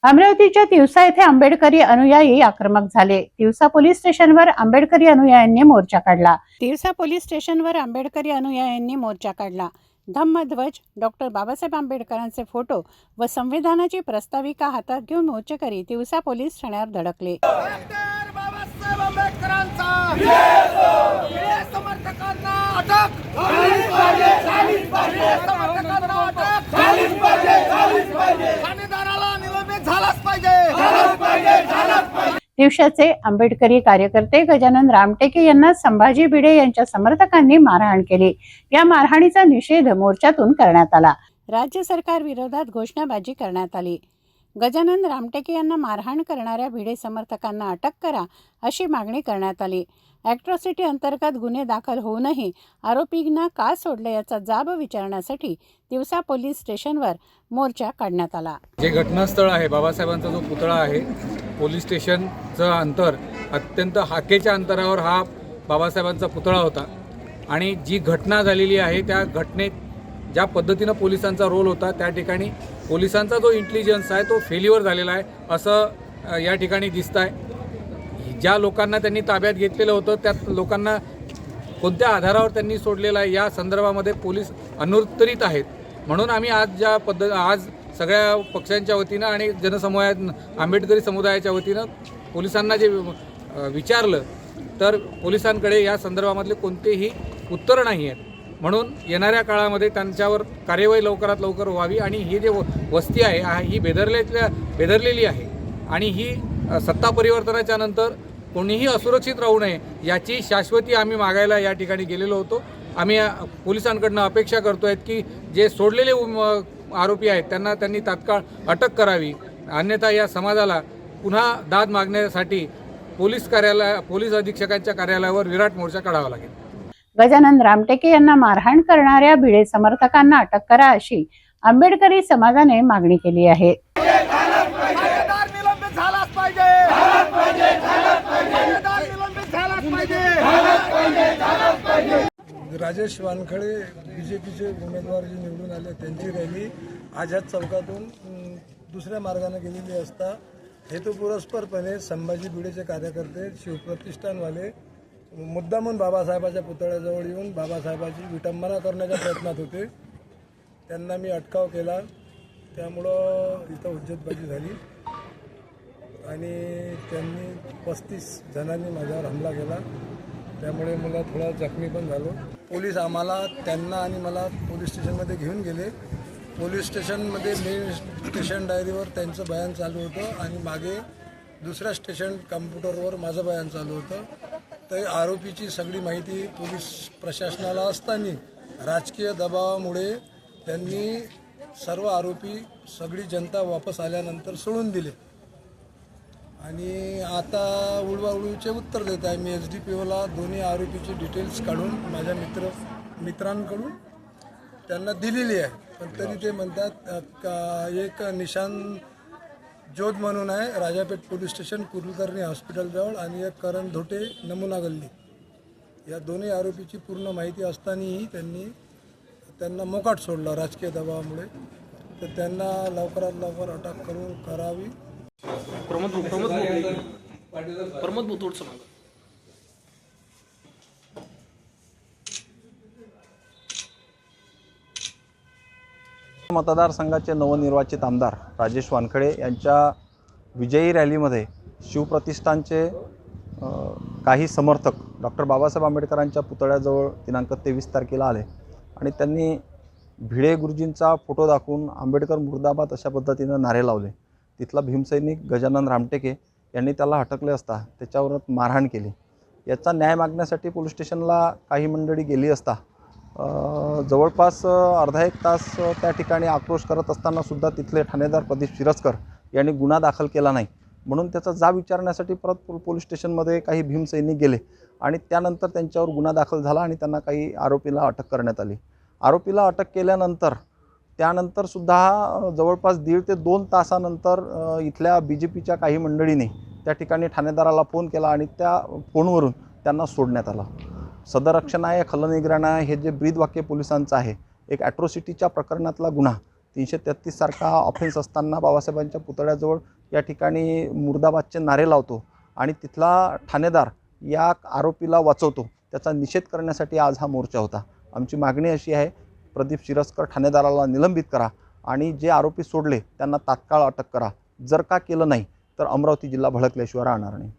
अमरावतीच्या तिवसा येथे आंबेडकरी अनुयायी आक्रमक झाले। तिवसा पोलीस स्टेशनवर आंबेडकरी अनुयायांनी मोर्चा काढला। तिवसा पोलीस स्टेशनवर आंबेडकरी अनुयायांनी मोर्चा काढला। धम्मध्वज, डॉक्टर बाबासाहेब आंबेडकरांचे फोटो व संविधानाची प्रस्ताविका हातात घेऊन मोर्चेकरी तिवसा पोलीस ठाण्यावर धडकले। बाबासाहेब आंबेडकरांचा समर्थकांना अटक ठाणेदाराला निलंबित झालाच पाहिजे। तिवसाचे आंबेडकरी कार्यकर्ते गजानन रामटेके यांना संभाजी भिडे यांच्या समर्थकांनी मारहाण केली। या मारहाणीचा निषेध मोर्चातून करण्यात आला। राज्य सरकार विरोधात घोषणाबाजी करण्यात आली। गजानन रामटेके यांना मारहाण करणाऱ्या भिडे समर्थकांना अटक करा अशी मागणी करण्यात आली। ॲट्रॉसिटी अंतर्गत गुन्हे दाखल होऊनही आरोपींना का सोडले याचा जाब विचारण्यासाठी तिवसा पोलीस स्टेशनवर मोर्चा काढण्यात आला। जे घटनास्थळ आहे, बाबासाहेबांचा जो पुतळा आहे, पोलीस स्टेशनचं अंतर अत्यंत हाकेच्या अंतरावर हा बाबासाहेबांचा पुतळा होता आणि जी घटना झालेली आहे त्या घटनेत ज्या पद्धतीनं पोलिसांचा रोल होता त्या ठिकाणी पोलिसांचा जो इंटेलिजन्स आहे तो फेल्युअर झालेला आहे असं या ठिकाणी दिसतं आहे। ज्या लोकांना त्यांनी ताब्यात घेतलेलं होतं त्या लोकांना कोणत्या आधारावर त्यांनी सोडलेलं आहे या संदर्भामध्ये पोलीस अनुत्तरित आहेत। म्हणून आम्ही आज सगळ्या पक्षांच्या वतीनं आणि जनसमुदायात आंबेडकरी समुदायाच्या वतीनं पोलिसांना जे विचारलं तर पोलिसांकडे या संदर्भामधले कोणतेही उत्तर नाही आहेत। म्हणून येणाऱ्या काळामध्ये त्यांच्यावर कार्यवाही लवकरात लवकर व्हावी आणि ही जे वस्ती आहे ही बेदरलेली आहे आणि ही सत्ता परिवर्तनाच्या नंतर कोणीही असुरक्षित राहू नये याची शाश्वती आम्ही मागायला या ठिकाणी गेलेलो होतो। आम्ही पोलिसांकडनं अपेक्षा करतो आहेत की जे सोडलेले आरोपी आहेत त्यांनी तात्काळ अटक करावी, अन्यथा या समाजाला पुन्हा दाद मागण्यासाठी पोलीस अधीक्षकांच्या कार्यालयावर विराट मोर्चा काढावा लागेल। गजानन रामटेके यांना मारहाण करणाऱ्या भिडे समर्थकांना अटक करा अशी आंबेडकरी समाजाने मागणी केली आहे। ठाणेदार निलंबित झालाच पाहिजे। राजेश वानखडे बीजेपीचे उमेदवार जे निवडून आले त्यांची रॅली आझाद चौकातून दुसऱ्या मार्गाने गेलेली असता हेतुपुरस्परपणे संभाजी भिडेचे कार्यकर्ते शिवप्रतिष्ठानवाले मुद्दामून बाबासाहेबाच्या पुतळ्याजवळ येऊन बाबासाहेबाची विटंबना करण्याच्या प्रयत्नात होते। त्यांना मी अटकाव केला, त्यामुळं इथं हुज्जतबाजी झाली आणि त्यांनी 35 जणांनी माझ्यावर हमला केला, त्यामुळे मला थोडा जखमी पण झालो। पोलीस त्यांना आणि मला पोलीस स्टेशनमध्ये घेऊन गेले। पोलीस स्टेशनमध्ये मेन स्टेशन डायरीवर त्यांचं बयान चालू होतं आणि मागे दुसऱ्या स्टेशन कम्प्युटरवर माझं बयान चालू होतं। तर आरोपीची सगळी माहिती पोलीस प्रशासनाला असताना राजकीय दबावामुळे त्यांनी सर्व आरोपी सगळी जनता वापस आल्यानंतर सोडून दिले आणि आता उडवाउडवीचे उत्तर देत आहे। मी SDPOला दोन्ही आरोपीची डिटेल्स काढून माझ्या मित्रांकडून त्यांना दिलेली आहे, पण तरी ते म्हणतात एक निशान जोध म्हणून आहे राजापेठ पोलीस स्टेशन कुलकर्णी हॉस्पिटलजवळ आणि एक करण धोटे नमुना गल्ली, या दोन्ही आरोपीची पूर्ण माहिती असतानाही त्यांना मोकाट सोडलं राजकीय दबावामुळे। तर त्यांना लवकरात लवकर अटक करावी। मतदारसंघाचे नवनिर्वाचित आमदार राजेश वानखडे यांच्या विजयी रॅलीमध्ये शिवप्रतिष्ठानचे काही समर्थक डॉक्टर बाबासाहेब आंबेडकरांच्या पुतळ्याजवळ दिनांक 23 तारखेला आले आणि त्यांनी भिडे गुरुजींचा फोटो दाखवून आंबेडकर मुर्दाबाद अशा पद्धतीनं नारे लावले। तिथला भीमसैनिक गजानन रामटेके यांनी त्याला हटकले असता त्याच्यावर मारहाण केली। याचा न्याय मागण्यासाठी पोलीस स्टेशनला काही मंडळी गेली असता जवळपास अर्धा एक तास त्या ठिकाणी आक्रोश करत असताना सुद्धा तिथले ठाणेदार प्रदीप शिरस्कर यांनी गुन्हा दाखल केला नाही, म्हणून त्याचा जाब विचारण्यासाठी परत पोलीस स्टेशनमध्ये काही भीमसैनिक गेले आणि त्यानंतर त्यांच्यावर गुन्हा दाखल झाला आणि त्यांना काही आरोपीला अटक करण्यात आली। आरोपीला अटक केल्यानंतर त्यानंतर सुद्धा जवळपास 1.5 ते 2 तासानंतर इथल्या BJPच्या काही मंडळींनी त्या ठिकाणी ठाणेदाराला फोन केला आणि त्या फोनवरून त्यांना सोडण्यात आलं। सदरक्षणाय खलनिग्रहणाय हे जे ब्रीदवाक्य पोलिसांचं आहे, एक ॲट्रॉसिटीच्या प्रकरणातला गुन्हा 333 सारखा ऑफेन्स असताना बाबासाहेबांच्या पुतळ्याजवळ या ठिकाणी मुर्दाबादचे नारे लावतो आणि तिथला ठाणेदार या आरोपीला वाचवतो, त्याचा निषेध करण्यासाठी आज हा मोर्चा होता. आमची मागणी अशी आहे, प्रदीप शिरस्कर ठाणेदाराला निलंबित करा आणि जे आरोपी सोडले त्यांना तात्काळ अटक करा. जर का केलं नाही तर अमरावती जिल्हा भडकल्याशिवाय राहणार नाही.